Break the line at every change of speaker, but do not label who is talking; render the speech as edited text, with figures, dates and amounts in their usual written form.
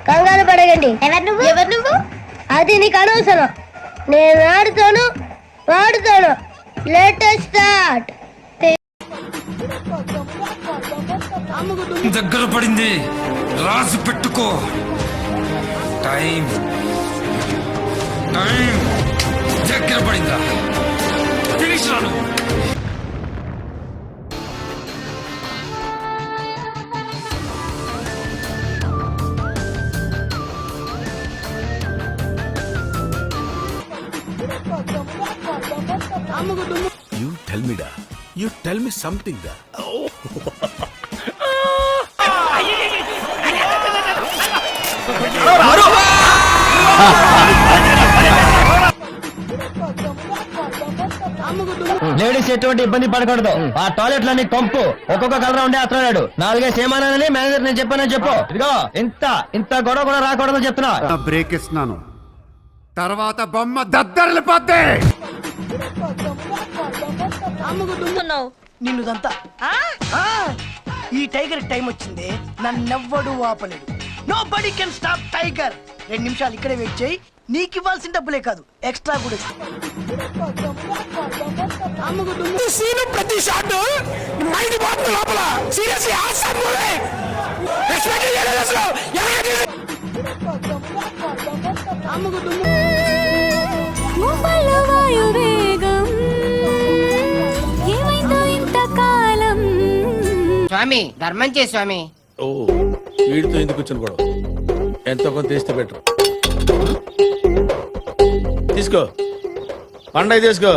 కంగారు పడగండి.
ఎవరు నువ్వు?
అది నీకు అనవసరం. నేను ఆడుతాను, వాడుతాను. Latest start.
దగ్గర పడింది, రాసి పెట్టుకో. టైం టైం దగ్గర పడిందా? ఫినిష్ రాను.
You tell me da. You tell me something da.
Ladies ఎటువంటి ఇబ్బంది పడకూడదు. ఆ టాయిలెట్ లన్నీ కంపు, ఒక్కొక్క కలర్ ఉండే అతను 4 సేమానని మేనేజర్ నేను చెప్పానని చెప్పు. ఇదిగో ఇంత గొడవ కూడా రాకూడదని చెప్తున్నా.
బ్రేక్ ఇస్తున్నాను, తర్వాత బొమ్మ దద్దరిల్లిపోద్ది.
నిన్నుదంతా ఈ టైగర్ టైం వచ్చింది, నన్నెవ్వడు ఆపలేడు. Nobody can stop tiger. 2 నిమిషాలు ఇక్కడే వెయిట్ చేయి, నీకు ఇవ్వాల్సిన డబ్బులే కాదు ఎక్స్ట్రా కూడా. ప్రతి షాట్ మైండ్ బాబు లోపల సీరియస్లీ ఆసమ్ మూవీ ఎక్స్పెక్ట్ చేయలేదు అసలు.
స్వామి ధర్మం చే స్వామి.
ఓ వీడితో ఎందుకు వచ్చిన గొడవ? ఎంతో కొంత తీస్తే బెటర్. తీసుకో పండగ తీసుకో.